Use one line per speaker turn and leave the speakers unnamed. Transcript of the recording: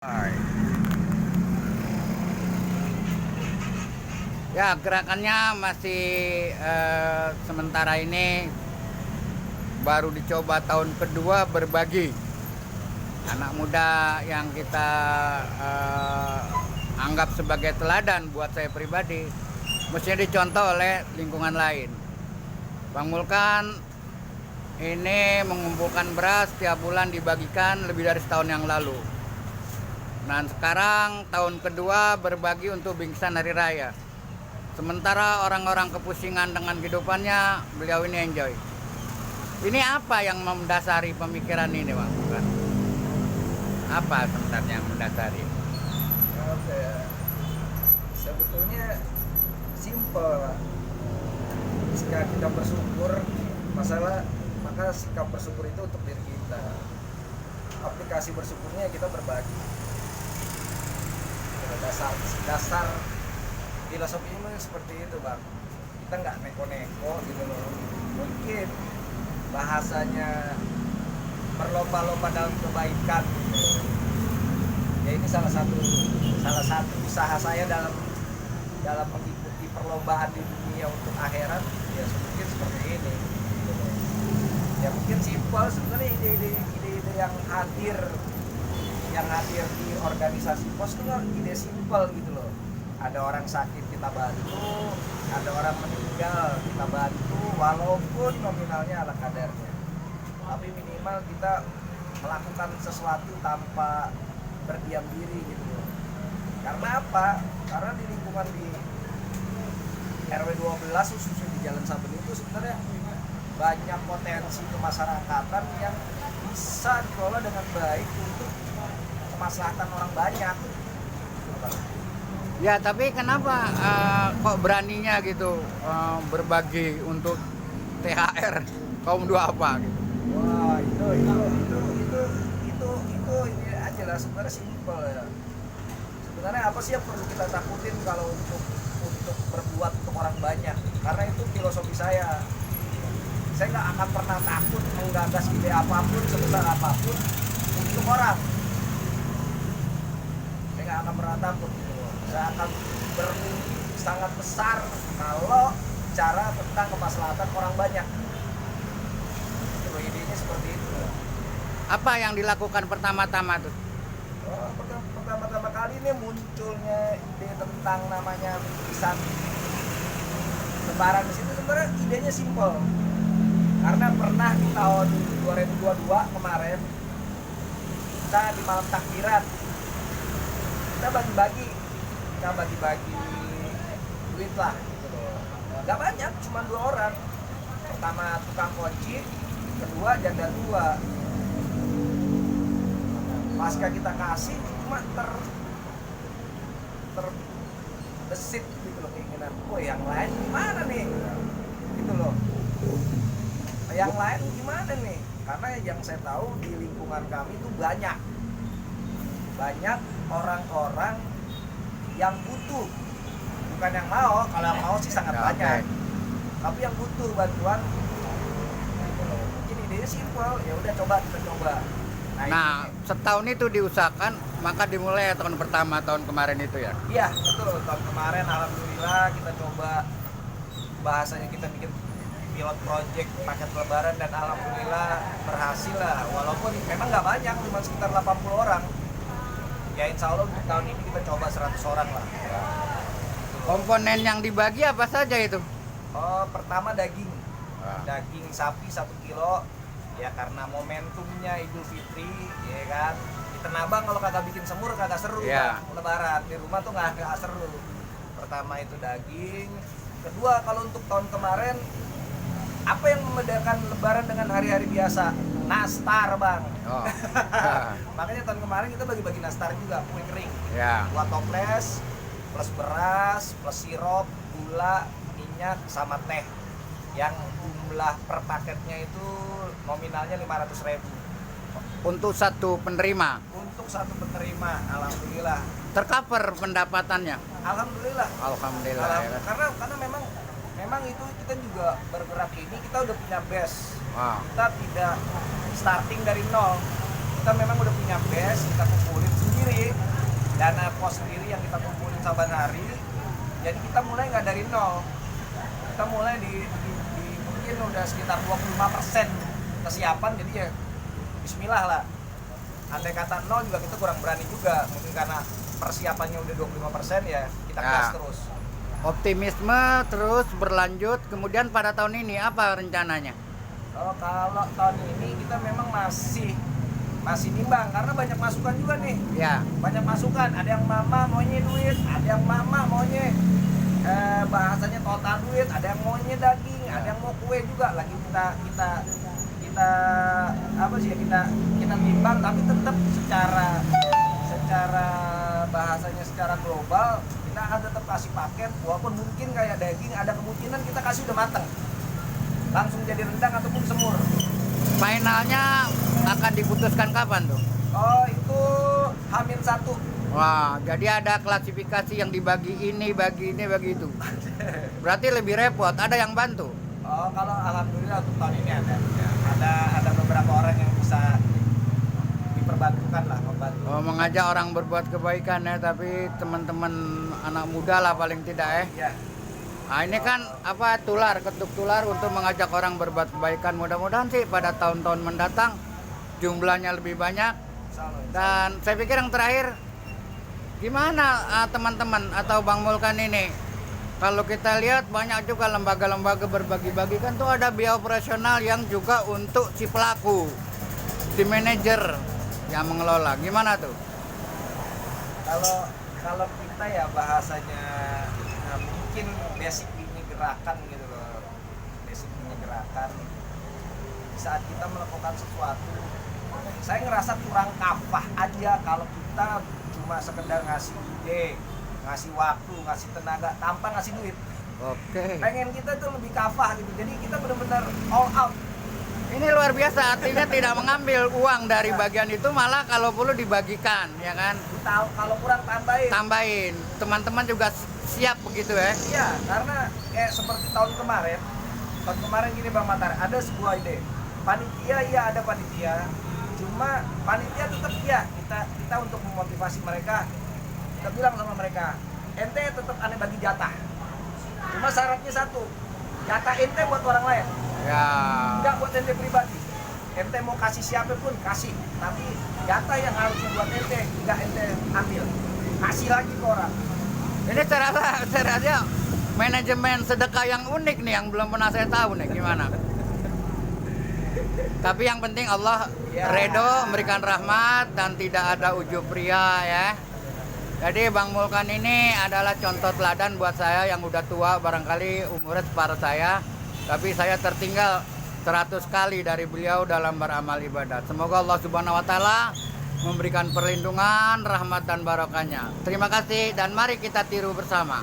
Hai. Ya, gerakannya masih sementara ini baru dicoba tahun kedua berbagi. Anak muda yang kita anggap sebagai teladan buat saya pribadi, mestinya dicontoh oleh lingkungan lain. Bang Mulkan ini mengumpulkan beras tiap bulan dibagikan lebih dari setahun yang lalu. Nah, sekarang tahun kedua berbagi untuk bingkisan hari raya. Sementara orang-orang kepusingan dengan kehidupannya, beliau ini enjoy. Ini apa yang mendasari pemikiran ini, Bang? Bukan? Apa sebenarnya yang mendasari?
Oke, sebetulnya simple. Jika kita bersyukur, maka sikap bersyukur itu untuk diri kita. Aplikasi bersyukurnya kita berbagi. Dasar filosofinya seperti itu, Bang. Kita nggak neko-neko gitu loh. Mungkin bahasanya berlomba-lomba dalam kebaikan gitu loh. Ya ini salah satu usaha saya dalam mengikuti perlombaan di dunia untuk akhirat, ya mungkin seperti ini gitu loh. Ya mungkin simpel sebenarnya ide-ide yang hadir di organisasi pos itu kan ide simpel gitu loh. Ada orang sakit kita bantu, ada orang meninggal kita bantu, walaupun nominalnya ala kadarnya, tapi minimal kita melakukan sesuatu tanpa berdiam diri gitu loh. Karena apa? Karena di lingkungan di RW 12 khususnya di Jalan Saben itu sebenarnya banyak potensi kemasyarakatan yang bisa dikelola dengan baik untuk kemaslahatan orang banyak.
Ya, tapi kenapa kok beraninya gitu berbagi untuk THR kaum duafa gitu?
Wah, itu ini aja lah, sebenarnya simpel ya. Sebenarnya apa sih yang perlu kita takutin kalau untuk berbuat untuk orang banyak? Karena itu filosofi saya. Saya nggak akan pernah takut menggagas ide apapun sebesar apapun untuk orang. Saya nggak akan pernah takut gitu loh. Saya akan bermimpi sangat besar kalau bicara tentang kemaslahatan orang banyak. Itu idenya seperti itu.
Apa yang dilakukan pertama-tama tuh?
Pertama-tama kali ini munculnya ide tentang namanya bingkisan lebaran di situ, sebenarnya idenya simpel. Karena pernah di tahun 2022 kemarin kita di malam takbiran kita bagi-bagi duit lah gitu loh. Gak banyak, cuma 2 orang. Pertama tukang kunci, kedua janda tua. Pasca kita kasih cuma terbesit gitu loh keinginan. Oh, yang lain gimana nih? Gitu loh. Yang lain gimana nih? Karena yang saya tahu di lingkungan kami itu banyak orang-orang yang butuh, bukan yang mau. Kalau yang mau sih sangat
Ya,
banyak,
okay.
tapi yang butuh bantuan. Mungkin idenya simpel, ya udah kita coba.
Nah, setahun itu diusahakan, maka dimulai tahun pertama tahun kemarin itu ya.
Iya betul, tahun kemarin alhamdulillah kita coba, bahasanya kita bikin pilot project paket lebaran, dan alhamdulillah berhasil lah. Walaupun memang nggak banyak, cuma sekitar 80 orang. Ya insya Allah untuk tahun ini kita coba 100 orang lah.
Komponen yang dibagi apa saja itu?
Oh, pertama daging.
Ah.
Daging sapi 1 kilo. Ya karena momentumnya Idul Fitri, ya kan. Di Tanah Abang kalau kagak bikin semur kagak seru,
Yeah.
Bang. Lebaran di rumah tuh nggak seru. Pertama itu daging. Kedua, kalau untuk tahun kemarin, apa yang membedakan Lebaran dengan hari-hari biasa? Nastar, Bang.
Oh.
Makanya tahun kemarin kita bagi-bagi nastar juga, kue kering.
Ya.
2 toples, plus beras, plus sirup, gula, minyak, sama teh. Yang jumlah per paketnya itu nominalnya 500.000.
Untuk satu penerima.
Untuk satu penerima, alhamdulillah.
Tercover pendapatannya.
Alhamdulillah.
Alhamdulillah. Ya.
Karena memang itu kita juga bergerak ini, kita udah punya base.
Wow.
Kita tidak starting dari nol. kita memang udah punya base, kita kumpulin sendiri, dana pos sendiri yang kita kumpulin saban hari. Jadi kita mulai nggak dari nol, kita mulai di mungkin udah sekitar 25% kesiapan. Jadi ya Bismillah lah. Andai kata nol juga kita kurang berani juga, mungkin karena persiapannya udah 25% ya kita gas terus.
Optimisme terus berlanjut. Kemudian pada tahun ini apa rencananya?
Kalau tahun ini kita memang masih nimbang karena banyak masukan juga nih.
Ya.
Banyak masukan, ada yang mama maunya duit, ada yang mama maunya bahasanya total duit, ada yang maunya daging, ada yang mau kue juga. Lagi kita apa sih ya, kita timbang, tapi tetap secara bahasanya secara global kita akan tetap kasih paket, walaupun mungkin kayak daging ada kemungkinan kita kasih udah mateng langsung jadi rendang ataupun semur.
Finalnya akan diputuskan kapan tuh?
Oh, itu H-1.
Wah, jadi ada klasifikasi yang dibagi ini, bagi itu. Berarti lebih repot. Ada yang bantu?
Oh, kalau alhamdulillah untuk tahun ini ada. Ya, ada beberapa orang yang bisa diperbantukan lah, membantu.
Oh, mengajak orang berbuat kebaikan ya, tapi teman-teman anak muda lah paling tidak
Iya.
Nah, ini kan ketuk tular untuk mengajak orang berbuat kebaikan. Mudah-mudahan sih pada tahun-tahun mendatang jumlahnya lebih banyak. Dan saya pikir yang terakhir, gimana teman-teman atau Bang Mulkan ini? Kalau kita lihat banyak juga lembaga-lembaga berbagi-bagi kan tuh ada biaya operasional yang juga untuk si pelaku, si manajer yang mengelola. Gimana tuh?
Kalau kita ya bahasanya mungkin basic ini gerakan gitu loh. Basic ini gerakan. Saat kita melakukan sesuatu, saya ngerasa kurang kafah aja kalau kita cuma sekedar ngasih ide, ngasih waktu, ngasih tenaga tanpa ngasih duit.
Oke.
Pengen kita tuh lebih kafah gitu. Jadi kita benar-benar all out.
Ini luar biasa, artinya tidak mengambil uang dari bagian itu, malah kalau perlu dibagikan, ya kan?
Kita kalau kurang tambahin.
Tambahin. Teman-teman juga siap begitu ya?
Iya, karena kayak seperti tahun kemarin gini Bang Matar, ada sebuah ide. Panitia, iya ada panitia. Cuma panitia tetap ya kita untuk memotivasi mereka, kita bilang sama mereka, ente tetap aneh bagi jatah. Cuma syaratnya satu, jatah ente buat orang lain,
Ya.
enggak buat ente pribadi. Ente mau kasih siapapun kasih, tapi jatah yang harusnya buat ente enggak ente ambil, kasih lagi ke orang.
Ini saya rasa manajemen sedekah yang unik nih, yang belum pernah saya tahu nih gimana. Tapi yang penting Allah redho memberikan rahmat dan tidak ada ujub pria ya. Jadi Bang Mulkan ini adalah contoh teladan buat saya yang udah tua, barangkali umurnya separuh saya, tapi saya tertinggal 100 kali dari beliau dalam beramal ibadat. Semoga Allah Subhanahu wa taala memberikan perlindungan, rahmat dan barokahnya. Terima kasih dan mari kita tiru bersama.